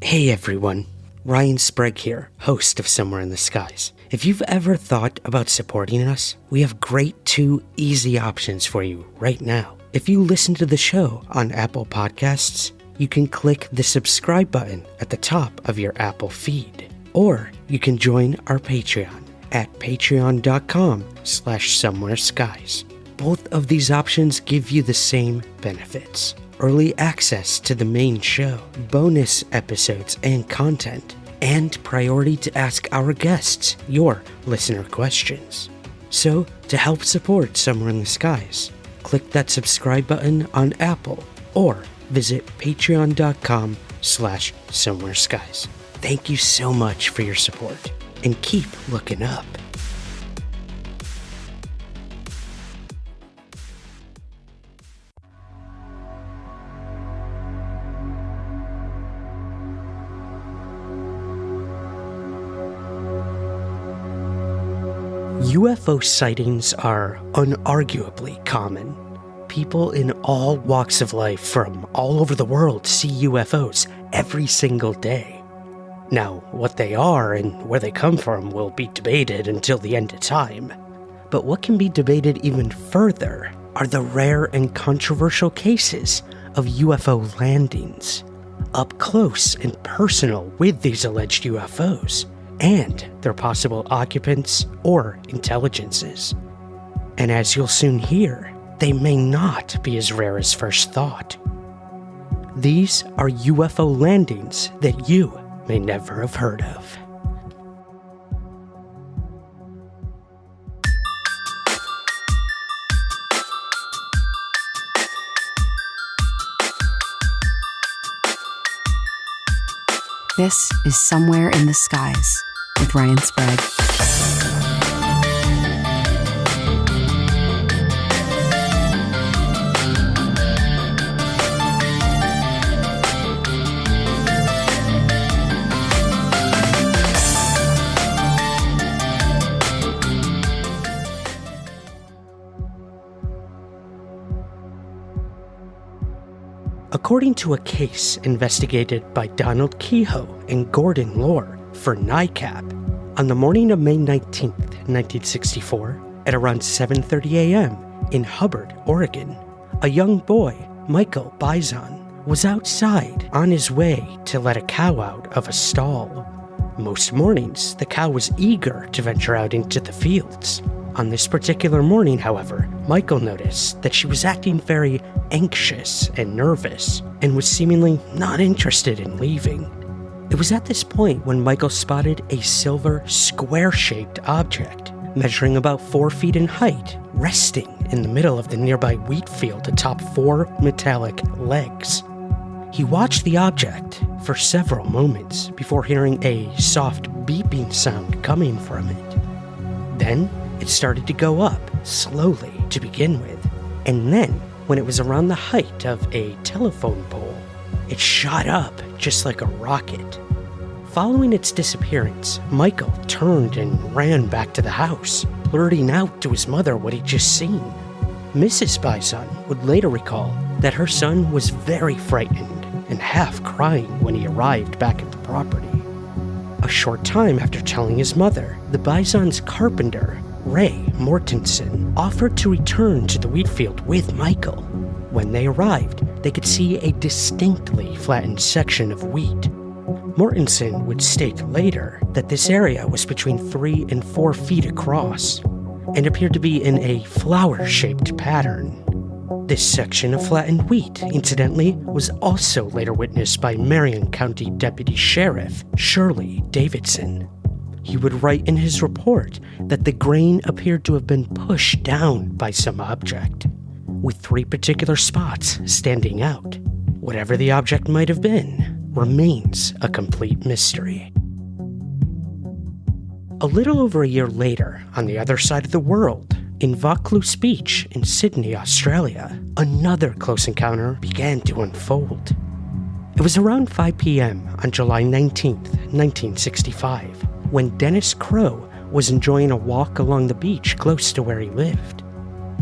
Hey everyone, Ryan Sprague here, host of Somewhere in the Skies. If you've ever thought about supporting us, we have great 2 easy options for you right now. If you listen to the show on Apple Podcasts, you can click the subscribe button at the top of your Apple feed. Or you can join our Patreon at patreon.com/somewhereskies. Both of these options give you the same benefits. Early access to the main show, bonus episodes and content, and priority to ask our guests your listener questions. So, to help support Somewhere in the Skies, click that subscribe button on Apple or visit patreon.com/somewhereskies. Thank you so much for your support, and keep looking up. UFO sightings are unarguably common. People in all walks of life from all over the world see UFOs every single day. Now, what they are and where they come from will be debated until the end of time. But what can be debated even further are the rare and controversial cases of UFO landings. Up close and personal with these alleged UFOs and their possible occupants or intelligences. And as you'll soon hear, they may not be as rare as first thought. These are UFO landings that you may never have heard of. This is Somewhere in the Skies with Ryan Sprague. According to a case investigated by Donald Kehoe and Gordon Lohr for NICAP, on the morning of May 19th, 1964, at around 7:30 a.m. in Hubbard, Oregon, a young boy, Michael Bison, was outside on his way to let a cow out of a stall. Most mornings, the cow was eager to venture out into the fields. On this particular morning, however, Michael noticed that she was acting very anxious and nervous, and was seemingly not interested in leaving. It was at this point when Michael spotted a silver square-shaped object, measuring about 4 feet in height, resting in the middle of the nearby wheat field atop 4 metallic legs. He watched the object for several moments before hearing a soft beeping sound coming from it. Then, it started to go up, slowly to begin with, and then, when it was around the height of a telephone pole, it shot up just like a rocket. Following its disappearance, Michael turned and ran back to the house, blurting out to his mother what he'd just seen. Mrs. Bison would later recall that her son was very frightened and half crying when he arrived back at the property. A short time after telling his mother, the Bison's carpenter, Ray Mortensen, offered to return to the wheat field with Michael. When they arrived, they could see a distinctly flattened section of wheat. Mortensen would state later that this area was between 3 and 4 feet across and appeared to be in a flower-shaped pattern. This section of flattened wheat, incidentally, was also later witnessed by Marion County Deputy Sheriff Shirley Davidson. He would write in his report that the grain appeared to have been pushed down by some object, with 3 particular spots standing out. Whatever the object might have been remains a complete mystery. A little over a year later, on the other side of the world, in Vaucluse Beach in Sydney, Australia, another close encounter began to unfold. It was around 5 p.m. on July 19th, 1965, when Dennis Crow was enjoying a walk along the beach close to where he lived.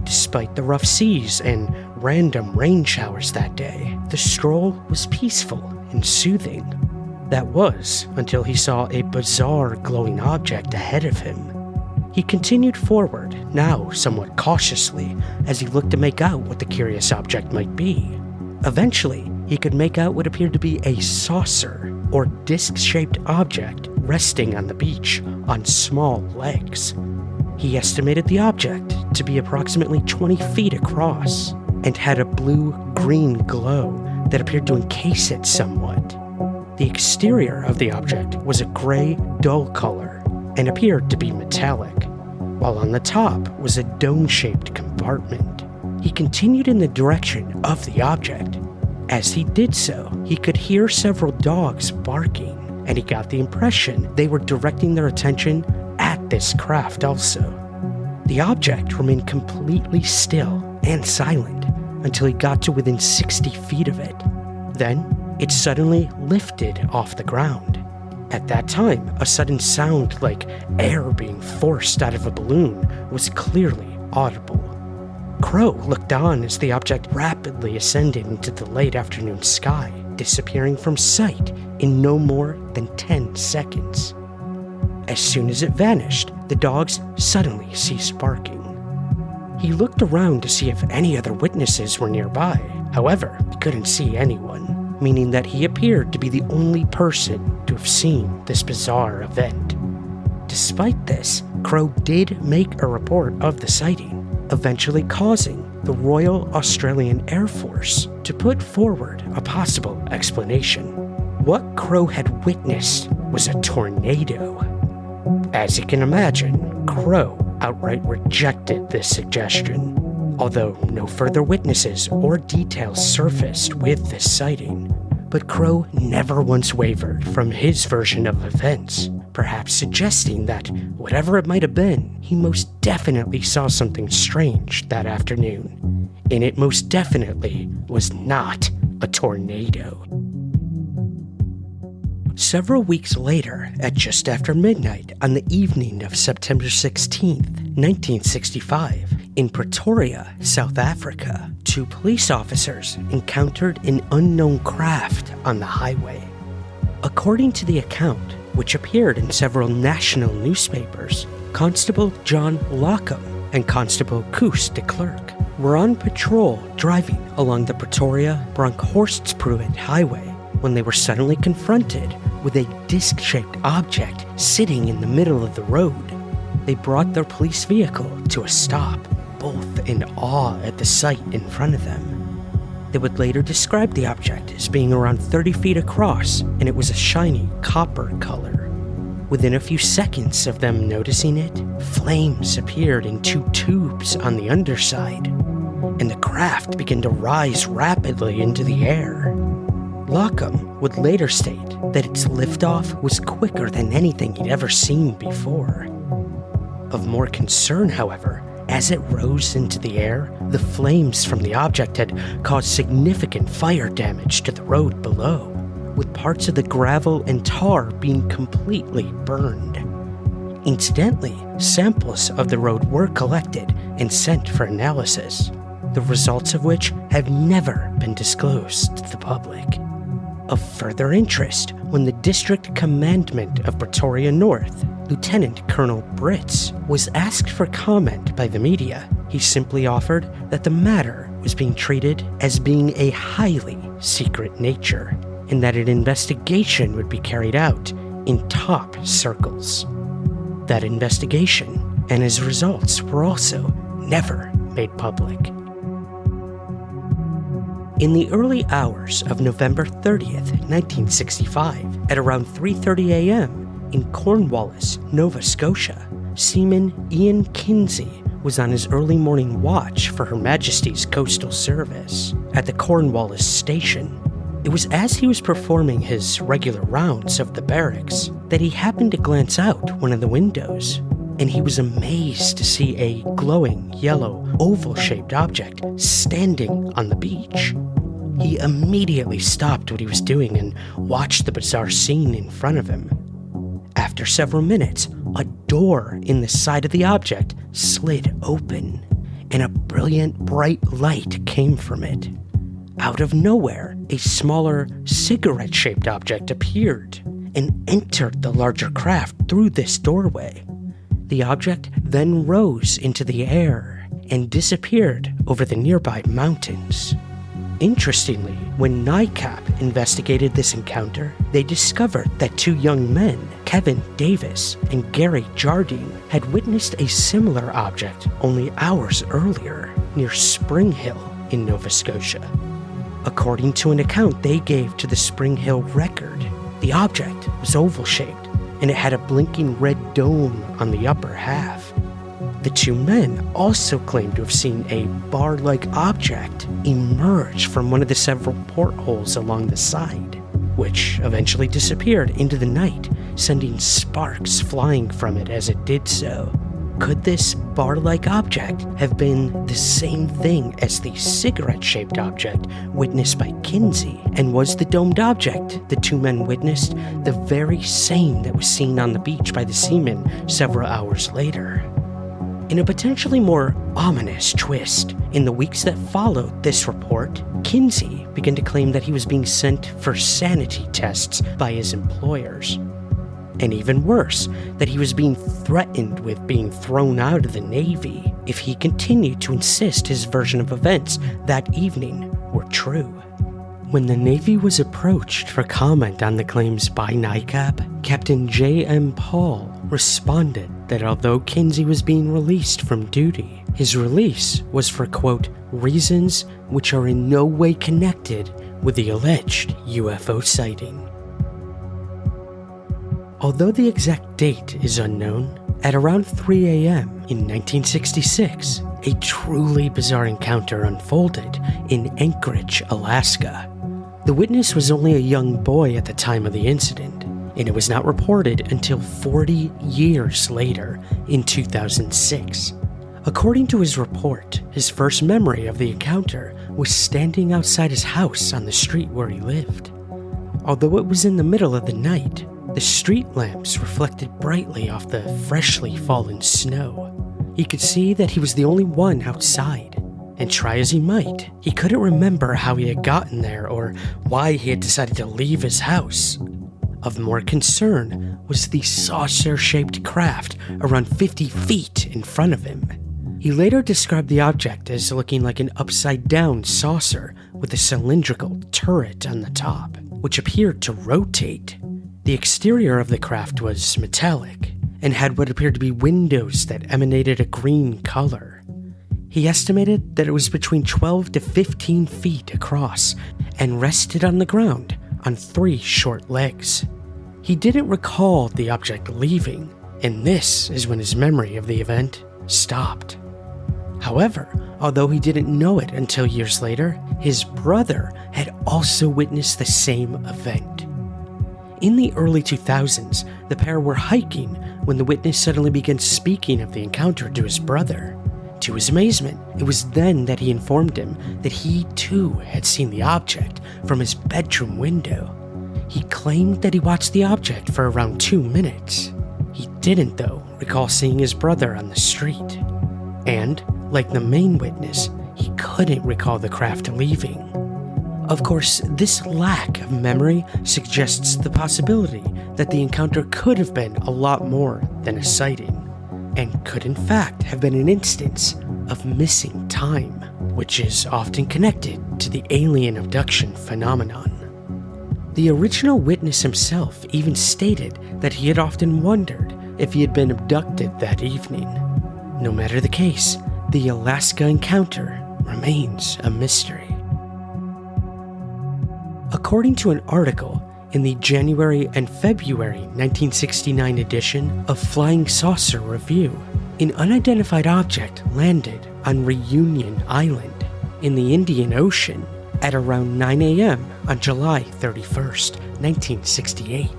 Despite the rough seas and random rain showers that day, the stroll was peaceful and soothing. That was until he saw a bizarre glowing object ahead of him. He continued forward, now somewhat cautiously, as he looked to make out what the curious object might be. Eventually, he could make out what appeared to be a saucer, or disc-shaped object resting on the beach on small legs. He estimated the object to be approximately 20 feet across, and had a blue-green glow that appeared to encase it somewhat. The exterior of the object was a gray, dull color, and appeared to be metallic, while on the top was a dome-shaped compartment. He continued in the direction of the object. As he did so, he could hear several dogs barking, and he got the impression they were directing their attention at this craft also. The object remained completely still and silent until he got to within 60 feet of it. Then, it suddenly lifted off the ground. At that time, a sudden sound like air being forced out of a balloon was clearly audible. Crow looked on as the object rapidly ascended into the late afternoon sky, disappearing from sight in no more than 10 seconds. As soon as it vanished, the dogs suddenly ceased barking. He looked around to see if any other witnesses were nearby. However, he couldn't see anyone, meaning that he appeared to be the only person to have seen this bizarre event. Despite this, Crow did make a report of the sighting, eventually causing the Royal Australian Air Force to put forward a possible explanation. What Crow had witnessed was a tornado. As you can imagine, Crow outright rejected this suggestion, although no further witnesses or details surfaced with this sighting. But Crow never once wavered from his version of events, perhaps suggesting that, whatever it might have been, he most definitely saw something strange that afternoon. And it most definitely was not a tornado. Several weeks later, at just after midnight on the evening of September 16th, 1965, in Pretoria, South Africa, 2 police officers encountered an unknown craft on the highway. According to the account, which appeared in several national newspapers, Constable John Lockham and Constable Koos de Klerk were on patrol driving along the Pretoria-Bronkhorstspruit highway when they were suddenly confronted with a disc-shaped object sitting in the middle of the road. They brought their police vehicle to a stop, both in awe at the sight in front of them. They would later describe the object as being around 30 feet across, and it was a shiny copper color. Within a few seconds of them noticing it, flames appeared in 2 tubes on the underside, and the craft began to rise rapidly into the air. Lockham would later state that its liftoff was quicker than anything he'd ever seen before. Of more concern, however, as it rose into the air, the flames from the object had caused significant fire damage to the road below, with parts of the gravel and tar being completely burned. Incidentally, samples of the road were collected and sent for analysis, the results of which have never been disclosed to the public. Of further interest, when the District Commandant of Pretoria North, Lieutenant Colonel Brits, was asked for comment by the media, he simply offered that the matter was being treated as being a highly secret nature, and that an investigation would be carried out in top circles. That investigation and his results were also never made public. In the early hours of November 30th, 1965, at around 3:30 a.m. in Cornwallis, Nova Scotia, seaman Ian Kinsey was on his early morning watch for Her Majesty's Coastal Service at the Cornwallis station. It was as he was performing his regular rounds of the barracks that he happened to glance out one of the windows, and he was amazed to see a glowing yellow oval-shaped object standing on the beach. He immediately stopped what he was doing and watched the bizarre scene in front of him. After several minutes, a door in the side of the object slid open, and a brilliant bright light came from it. Out of nowhere, a smaller cigarette-shaped object appeared and entered the larger craft through this doorway. The object then rose into the air and disappeared over the nearby mountains. Interestingly, when NICAP investigated this encounter, they discovered that two young men, Kevin Davis and Gary Jardine, had witnessed a similar object only hours earlier near Spring Hill in Nova Scotia. According to an account they gave to the Spring Hill Record, the object was oval-shaped and it had a blinking red dome on the upper half. The two men also claimed to have seen a bar-like object emerge from one of the several portholes along the side, which eventually disappeared into the night, sending sparks flying from it as it did so. Could this bar-like object have been the same thing as the cigarette-shaped object witnessed by Kinsey? And was the domed object the two men witnessed the very same that was seen on the beach by the seaman several hours later? In a potentially more ominous twist, in the weeks that followed this report, Kinsey began to claim that he was being sent for sanity tests by his employers. And even worse, that he was being threatened with being thrown out of the Navy if he continued to insist his version of events that evening were true. When the Navy was approached for comment on the claims by NICAP, Captain J.M. Paul responded that although Kinsey was being released from duty, his release was for, quote, reasons which are in no way connected with the alleged UFO sighting. Although the exact date is unknown, at around 3 a.m. in 1966, a truly bizarre encounter unfolded in Anchorage, Alaska. The witness was only a young boy at the time of the incident, and it was not reported until 40 years later in 2006. According to his report, his first memory of the encounter was standing outside his house on the street where he lived. Although it was in the middle of the night, the street lamps reflected brightly off the freshly fallen snow. He could see that he was the only one outside, and try as he might, he couldn't remember how he had gotten there or why he had decided to leave his house. Of more concern was the saucer-shaped craft around 50 feet in front of him. He later described the object as looking like an upside-down saucer with a cylindrical turret on the top, which appeared to rotate. The exterior of the craft was metallic and had what appeared to be windows that emanated a green color. He estimated that it was between 12 to 15 feet across and rested on the ground on 3 short legs. He didn't recall the object leaving, and this is when his memory of the event stopped. However, although he didn't know it until years later, his brother had also witnessed the same event. In the early 2000s, the pair were hiking when the witness suddenly began speaking of the encounter to his brother. To his amazement, it was then that he informed him that he too had seen the object from his bedroom window. He claimed that he watched the object for around 2 minutes. He didn't, though, recall seeing his brother on the street. And, like the main witness, he couldn't recall the craft leaving. Of course, this lack of memory suggests the possibility that the encounter could have been a lot more than a sighting, and could in fact have been an instance of missing time, which is often connected to the alien abduction phenomenon. The original witness himself even stated that he had often wondered if he had been abducted that evening. No matter the case, the Alaska encounter remains a mystery. According to an article in the January and February 1969 edition of Flying Saucer Review, an unidentified object landed on Reunion Island in the Indian Ocean at around 9 a.m. on July 31st, 1968.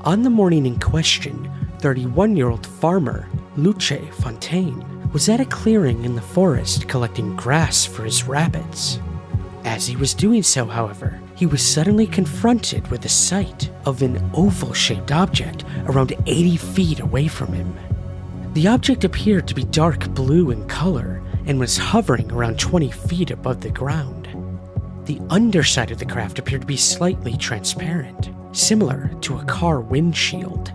On the morning in question, 31-year-old farmer Luce Fontaine was at a clearing in the forest collecting grass for his rabbits. As he was doing so, however, he was suddenly confronted with the sight of an oval-shaped object around 80 feet away from him. The object appeared to be dark blue in color and was hovering around 20 feet above the ground. The underside of the craft appeared to be slightly transparent, similar to a car windshield.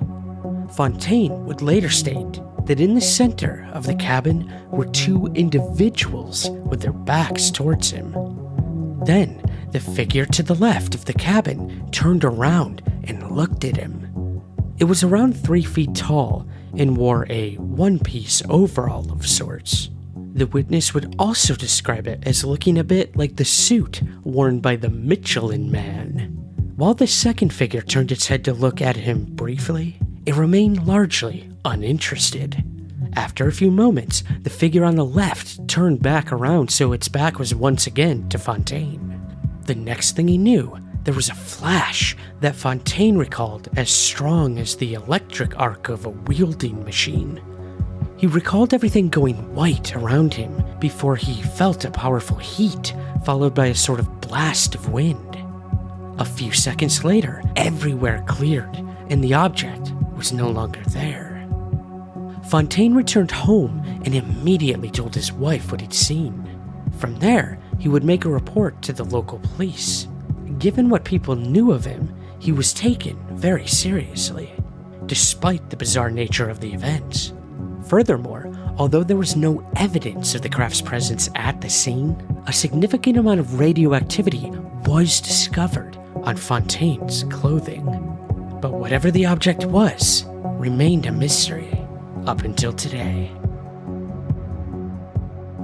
Fontaine would later state that in the center of the cabin were two individuals with their backs towards him. Then, the figure to the left of the cabin turned around and looked at him. It was around 3 feet tall and wore a one-piece overall of sorts. The witness would also describe it as looking a bit like the suit worn by the Michelin Man. While the second figure turned its head to look at him briefly, it remained largely uninterested. After a few moments, the figure on the left turned back around so its back was once again to Fontaine. The next thing he knew, there was a flash that Fontaine recalled as strong as the electric arc of a wielding machine. He recalled everything going white around him before he felt a powerful heat followed by a sort of blast of wind. A few seconds later, everywhere cleared and the object was no longer there. Fontaine returned home and immediately told his wife what he'd seen. From there, he would make a report to the local police. Given what people knew of him, he was taken very seriously, despite the bizarre nature of the events. Furthermore, although there was no evidence of the craft's presence at the scene, a significant amount of radioactivity was discovered on Fontaine's clothing. But whatever the object was, remained a mystery up until today.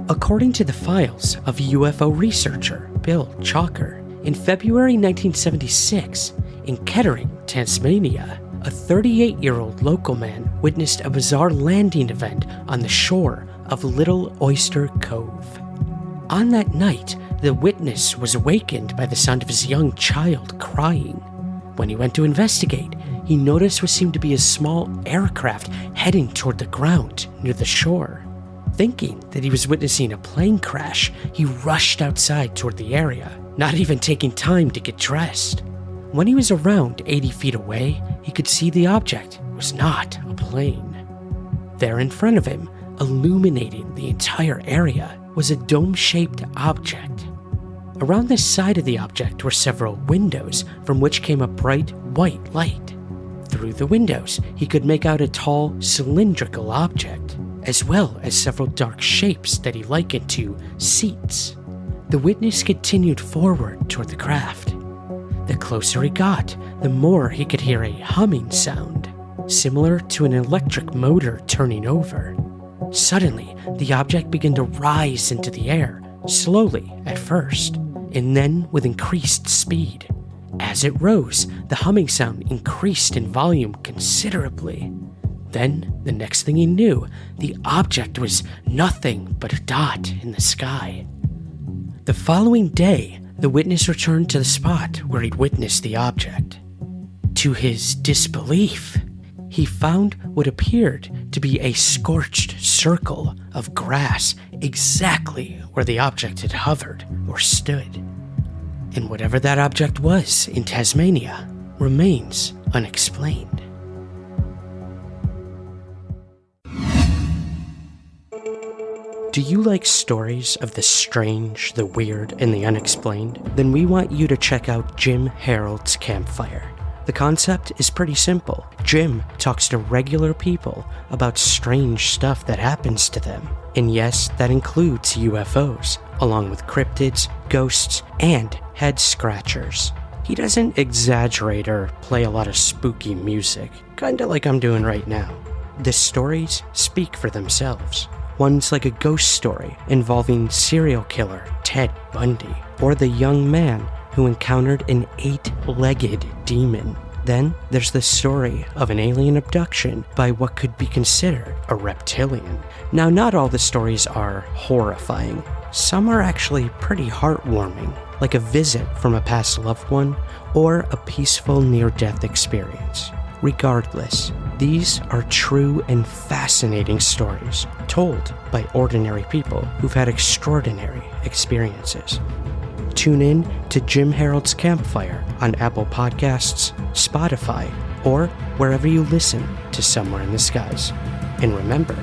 According to the files of UFO researcher Bill Chalker, in February 1976, in Kettering, Tasmania, a 38-year-old local man witnessed a bizarre landing event on the shore of Little Oyster Cove. On that night, the witness was awakened by the sound of his young child crying. When he went to investigate, he noticed what seemed to be a small aircraft heading toward the ground near the shore. Thinking that he was witnessing a plane crash, he rushed outside toward the area, not even taking time to get dressed. When he was around 80 feet away, he could see the object was not a plane. There in front of him, illuminating the entire area, was a dome-shaped object. Around the side of the object were several windows from which came a bright white light. Through the windows, he could make out a tall, cylindrical object, as well as several dark shapes that he likened to seats. The witness continued forward toward the craft. The closer he got, the more he could hear a humming sound, similar to an electric motor turning over. Suddenly, the object began to rise into the air, slowly at first, and then with increased speed. As it rose, the humming sound increased in volume considerably. Then, the next thing he knew, the object was nothing but a dot in the sky. The following day, the witness returned to the spot where he'd witnessed the object. To his disbelief, he found what appeared to be a scorched circle of grass exactly where the object had hovered or stood. And whatever that object was in Tasmania remains unexplained. Do you like stories of the strange, the weird, and the unexplained? Then we want you to check out Jim Harold's Campfire. The concept is pretty simple. Jim talks to regular people about strange stuff that happens to them. And yes, that includes UFOs, along with cryptids, ghosts, and head scratchers. He doesn't exaggerate or play a lot of spooky music, kinda like I'm doing right now. The stories speak for themselves. One's like a ghost story involving serial killer Ted Bundy, or the young man who encountered an 8-legged demon. Then there's the story of an alien abduction by what could be considered a reptilian. Now, not all the stories are horrifying. Some are actually pretty heartwarming, like a visit from a past loved one or a peaceful near-death experience. Regardless, these are true and fascinating stories told by ordinary people who've had extraordinary experiences. Tune in to Jim Harold's Campfire on Apple Podcasts, Spotify, or wherever you listen to Somewhere in the Skies. And remember,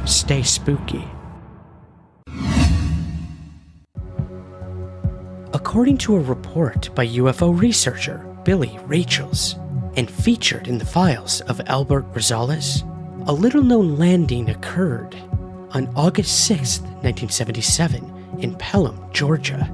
stay spooky. According to a report by UFO researcher Billy Rachels, and featured in the files of Albert Rosales, a little-known landing occurred on August 6, 1977 in Pelham, Georgia.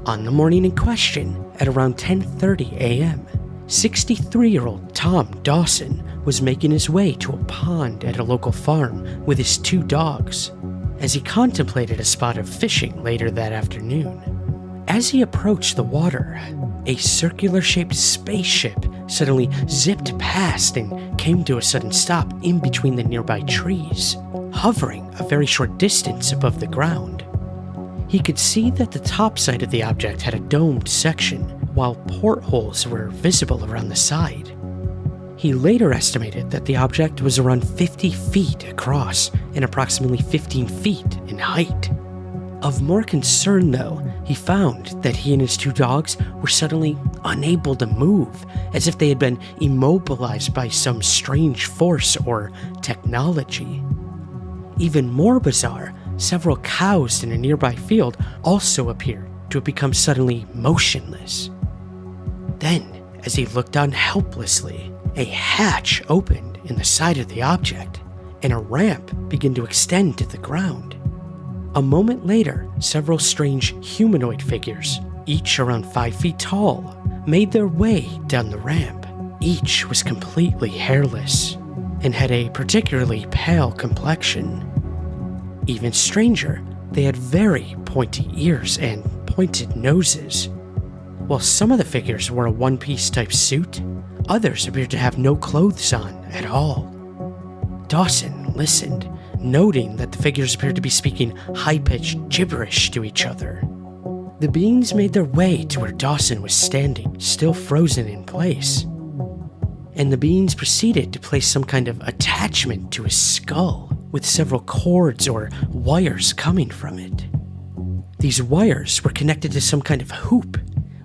On the morning in question, at around 10:30 a.m., 63-year-old Tom Dawson was making his way to a pond at a local farm with his 2 dogs as he contemplated a spot of fishing later that afternoon. As he approached the water, a circular-shaped spaceship suddenly zipped past and came to a sudden stop in between the nearby trees, hovering a very short distance above the ground. He could see that the top side of the object had a domed section, while portholes were visible around the side. He later estimated that the object was around 50 feet across and approximately 15 feet in height. Of more concern, though, he found that he and his 2 dogs were suddenly unable to move, as if they had been immobilized by some strange force or technology. Even more bizarre, several cows in a nearby field also appeared to have become suddenly motionless. Then, as he looked on helplessly, a hatch opened in the side of the object, and a ramp began to extend to the ground. A moment later, several strange humanoid figures, each around 5 feet tall, made their way down the ramp. Each was completely hairless and had a particularly pale complexion. Even stranger, they had very pointy ears and pointed noses. While some of the figures wore a one-piece type suit, others appeared to have no clothes on at all. Dawson listened, noting that the figures appeared to be speaking high-pitched gibberish to each other. The beings made their way to where Dawson was standing, still frozen in place, and the beings proceeded to place some kind of attachment to his skull, with several cords or wires coming from it. These wires were connected to some kind of hoop,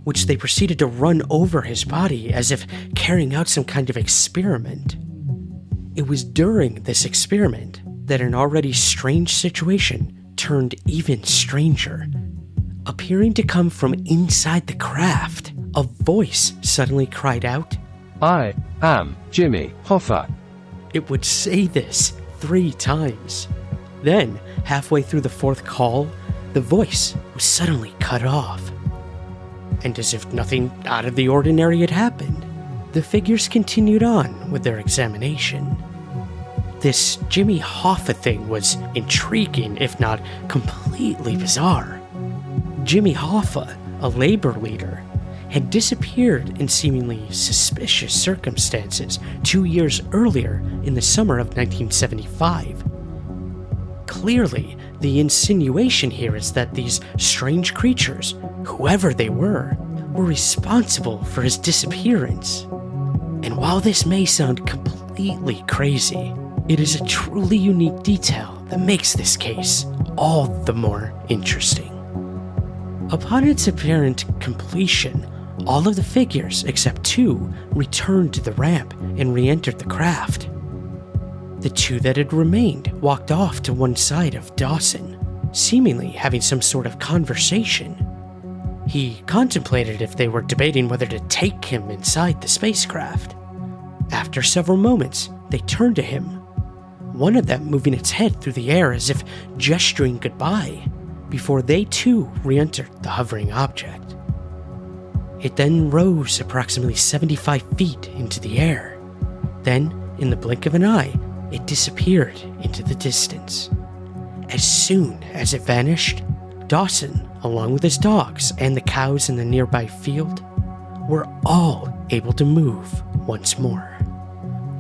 which they proceeded to run over his body as if carrying out some kind of experiment. It was during this experiment that an already strange situation turned even stranger. Appearing to come from inside the craft, a voice suddenly cried out, "I am Jimmy Hoffa." It would say this 3 times. Then, halfway through the 4th call, the voice was suddenly cut off. And as if nothing out of the ordinary had happened, the figures continued on with their examination. This Jimmy Hoffa thing was intriguing, if not completely bizarre. Jimmy Hoffa, a labor leader, had disappeared in seemingly suspicious circumstances 2 years earlier in the summer of 1975. Clearly, the insinuation here is that these strange creatures, whoever they were responsible for his disappearance. And while this may sound completely crazy, it is a truly unique detail that makes this case all the more interesting. Upon its apparent completion, all of the figures except 2 returned to the ramp and re-entered the craft. The 2 that had remained walked off to one side of Dawson, seemingly having some sort of conversation. He contemplated if they were debating whether to take him inside the spacecraft. After several moments, they turned to him, one of them moving its head through the air as if gesturing goodbye, before they too re-entered the hovering object. It then rose approximately 75 feet into the air. Then, in the blink of an eye, it disappeared into the distance. As soon as it vanished, Dawson, along with his dogs and the cows in the nearby field, were all able to move once more.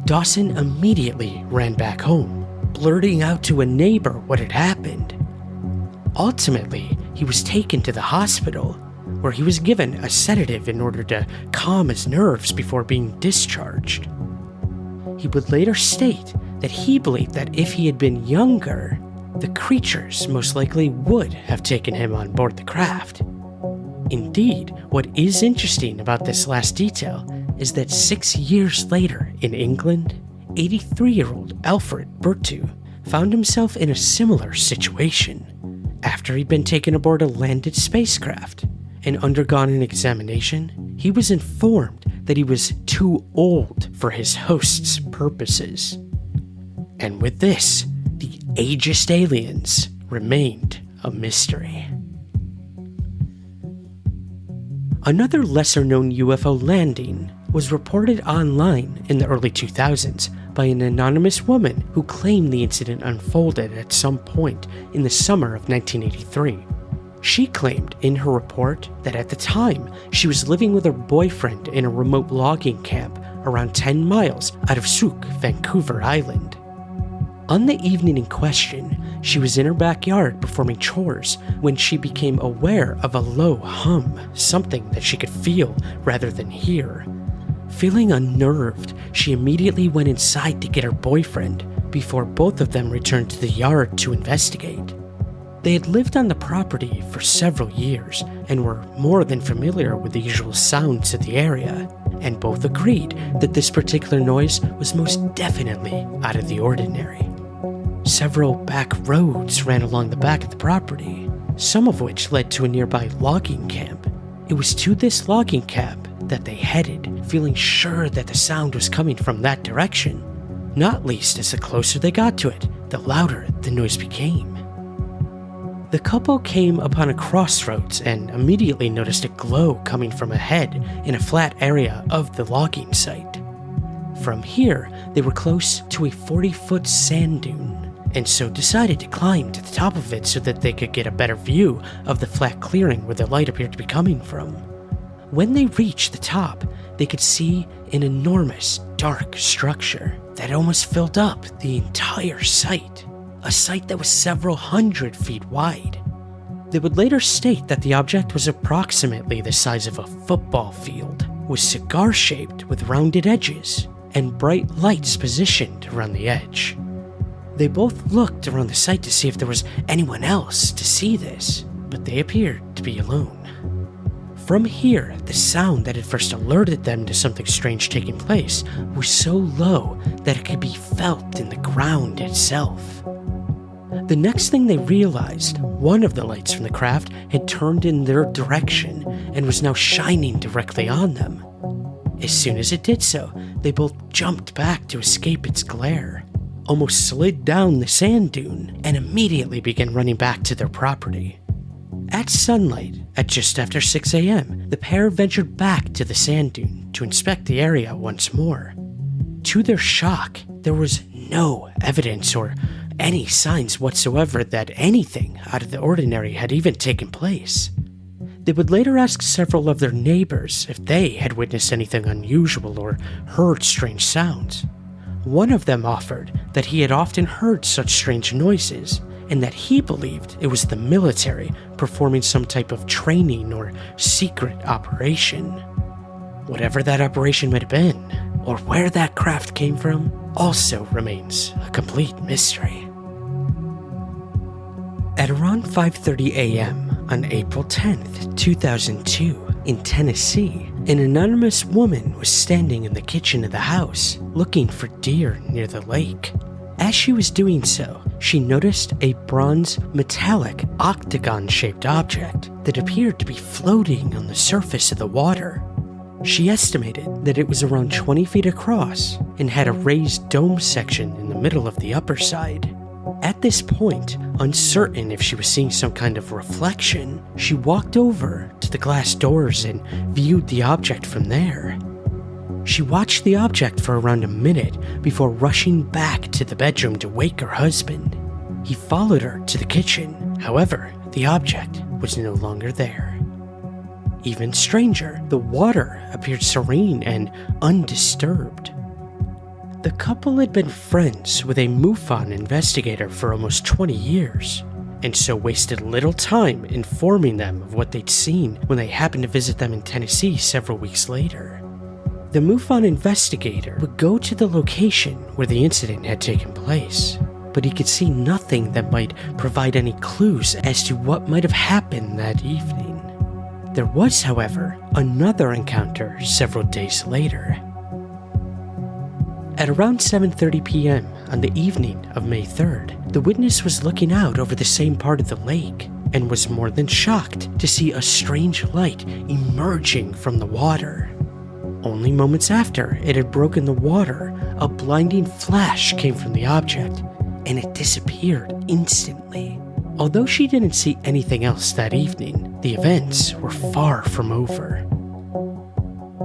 Dawson immediately ran back home, blurting out to a neighbor what had happened. Ultimately, he was taken to the hospital, where he was given a sedative in order to calm his nerves before being discharged. He would later state that he believed that if he had been younger, the creatures most likely would have taken him on board the craft. Indeed, what is interesting about this last detail is that 6 years later in England, 83-year-old Alfred Bertu found himself in a similar situation after he'd been taken aboard a landed spacecraft and undergone an examination, he was informed that he was too old for his host's purposes. And with this, the ageist aliens remained a mystery. Another lesser-known UFO landing was reported online in the early 2000s by an anonymous woman who claimed the incident unfolded at some point in the summer of 1983. She claimed in her report that at the time she was living with her boyfriend in a remote logging camp around 10 miles out of Souk, Vancouver Island. On the evening in question, she was in her backyard performing chores when she became aware of a low hum, something that she could feel rather than hear. Feeling unnerved, she immediately went inside to get her boyfriend before both of them returned to the yard to investigate. They had lived on the property for several years and were more than familiar with the usual sounds of the area, and both agreed that this particular noise was most definitely out of the ordinary. Several back roads ran along the back of the property, some of which led to a nearby logging camp. It was to this logging camp that they headed, feeling sure that the sound was coming from that direction, not least as the closer they got to it, the louder the noise became. The couple came upon a crossroads and immediately noticed a glow coming from ahead in a flat area of the logging site. From here, they were close to a 40-foot sand dune, and so decided to climb to the top of it so that they could get a better view of the flat clearing where the light appeared to be coming from. When they reached the top, they could see an enormous, dark structure that almost filled up the entire site, a site that was several hundred feet wide. They would later state that the object was approximately the size of a football field, was cigar-shaped with rounded edges, and bright lights positioned around the edge. They both looked around the site to see if there was anyone else to see this, but they appeared to be alone. From here, the sound that had first alerted them to something strange taking place was so low that it could be felt in the ground itself. The next thing they realized, one of the lights from the craft had turned in their direction and was now shining directly on them. As soon as it did so, they both jumped back to escape its glare, almost slid down the sand dune, and immediately began running back to their property. At sunlight, at just after 6 a.m., the pair ventured back to the sand dune to inspect the area once more. To their shock, there was no evidence or any signs whatsoever that anything out of the ordinary had even taken place. They would later ask several of their neighbors if they had witnessed anything unusual or heard strange sounds. One of them offered that he had often heard such strange noises, and that he believed it was the military performing some type of training or secret operation. Whatever that operation might have been, or where that craft came from, also remains a complete mystery. At around 5:30 a.m. on April 10th, 2002, in Tennessee, an anonymous woman was standing in the kitchen of the house, looking for deer near the lake. As she was doing so, she noticed a bronze metallic octagon-shaped object that appeared to be floating on the surface of the water. She estimated that it was around 20 feet across and had a raised dome section in the middle of the upper side. At this point, uncertain if she was seeing some kind of reflection, she walked over to the glass doors and viewed the object from there. She watched the object for around a minute before rushing back to the bedroom to wake her husband. He followed her to the kitchen. However, the object was no longer there. Even stranger, the water appeared serene and undisturbed. The couple had been friends with a MUFON investigator for almost 20 years, and so wasted little time informing them of what they'd seen when they happened to visit them in Tennessee several weeks later. The MUFON investigator would go to the location where the incident had taken place, but he could see nothing that might provide any clues as to what might have happened that evening. There was, however, another encounter several days later. At around 7:30 p.m. on the evening of May 3rd, the witness was looking out over the same part of the lake and was more than shocked to see a strange light emerging from the water. Only moments after it had broken the water, a blinding flash came from the object, and it disappeared instantly. Although she didn't see anything else that evening, the events were far from over.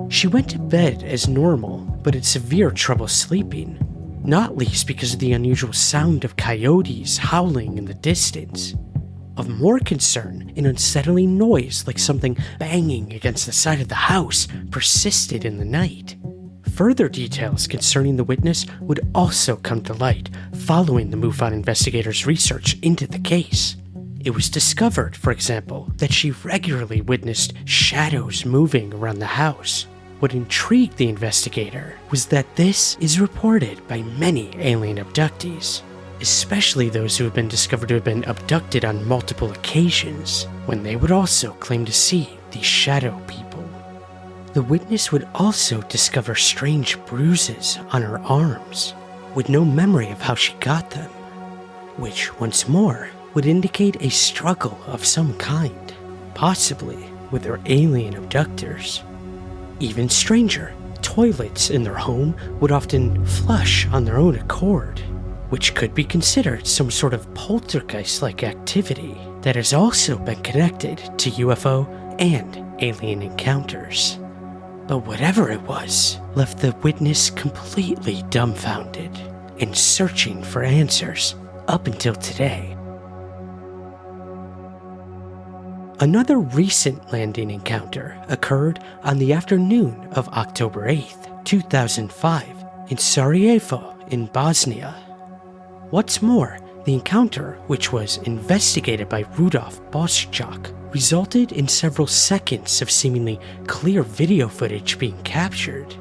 She went to bed as normal, but had severe trouble sleeping, not least because of the unusual sound of coyotes howling in the distance. Of more concern, an unsettling noise like something banging against the side of the house persisted in the night. Further details concerning the witness would also come to light following the MUFON investigators' research into the case. It was discovered, for example, that she regularly witnessed shadows moving around the house. What intrigued the investigator was that this is reported by many alien abductees, especially those who have been discovered to have been abducted on multiple occasions, when they would also claim to see these shadow people. The witness would also discover strange bruises on her arms, with no memory of how she got them, which once more would indicate a struggle of some kind, possibly with her alien abductors. Even stranger, toilets in their home would often flush on their own accord, which could be considered some sort of poltergeist-like activity that has also been connected to UFO and alien encounters. But whatever it was, left the witness completely dumbfounded and searching for answers up until today. Another recent landing encounter occurred on the afternoon of October 8th, 2005, in Sarajevo in Bosnia. What's more, the encounter, which was investigated by Rudolf Boschak, resulted in several seconds of seemingly clear video footage being captured.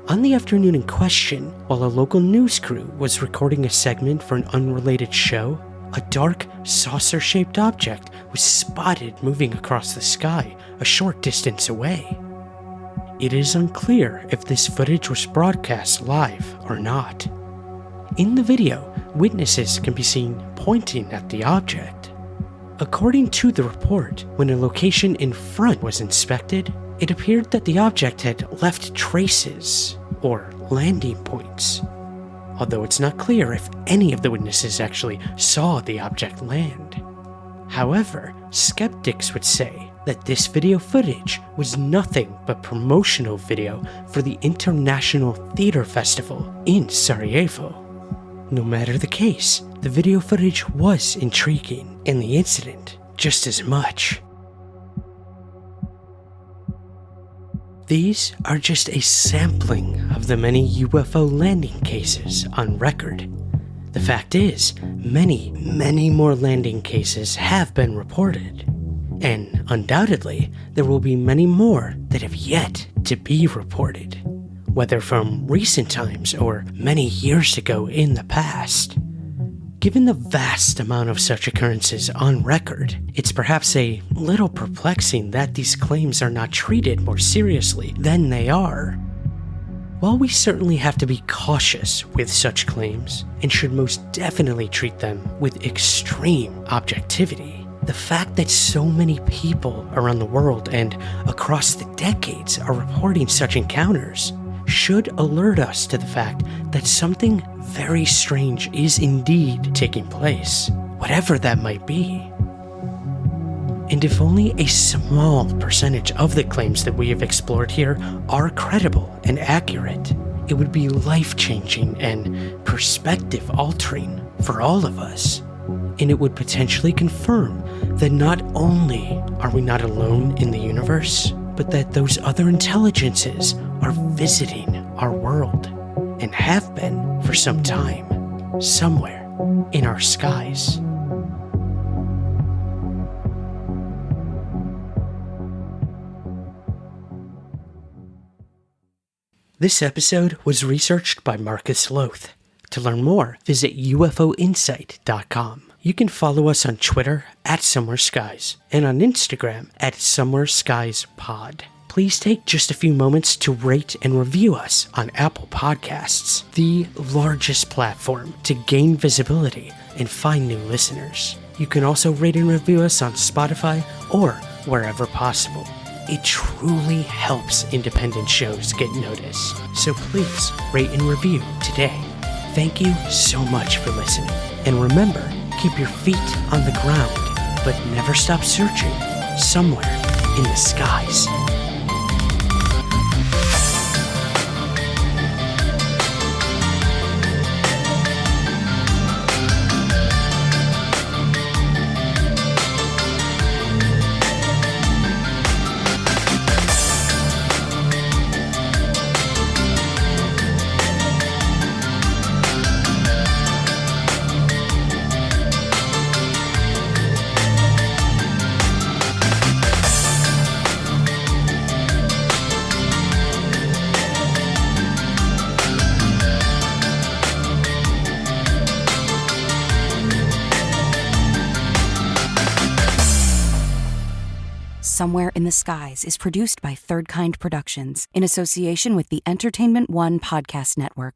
On the afternoon in question, while a local news crew was recording a segment for an unrelated show, a dark, saucer-shaped object was spotted moving across the sky a short distance away. It is unclear if this footage was broadcast live or not. In the video, witnesses can be seen pointing at the object. According to the report, when a location in front was inspected, it appeared that the object had left traces, or landing points, although it's not clear if any of the witnesses actually saw the object land. However, skeptics would say that this video footage was nothing but promotional video for the International Theater Festival in Sarajevo. No matter the case, the video footage was intriguing, and the incident just as much. These are just a sampling of the many UFO landing cases on record. The fact is, many, many more landing cases have been reported, and undoubtedly, there will be many more that have yet to be reported, whether from recent times or many years ago in the past. Given the vast amount of such occurrences on record, it's perhaps a little perplexing that these claims are not treated more seriously than they are. While we certainly have to be cautious with such claims, and should most definitely treat them with extreme objectivity, the fact that so many people around the world and across the decades are reporting such encounters should alert us to the fact that something very strange is indeed taking place, whatever that might be. And if only a small percentage of the claims that we have explored here are credible and accurate, it would be life-changing and perspective-altering for all of us. And it would potentially confirm that not only are we not alone in the universe, but that those other intelligences are visiting our world, and have been for some time, somewhere in our skies. This episode was researched by Marcus Loth. To learn more, visit ufoinsight.com. You can follow us on Twitter @SomewhereSkies and on Instagram @SomewhereSkiesPod. please take just a few moments to rate and review us on Apple Podcasts, the largest platform to gain visibility and find new listeners. You can also rate and review us on Spotify or wherever possible. It truly helps independent shows get noticed. So please rate and review today. Thank you so much for listening. And remember, keep your feet on the ground, but never stop searching somewhere in the skies. Somewhere in the Skies is produced by Third Kind Productions in association with the Entertainment One Podcast Network.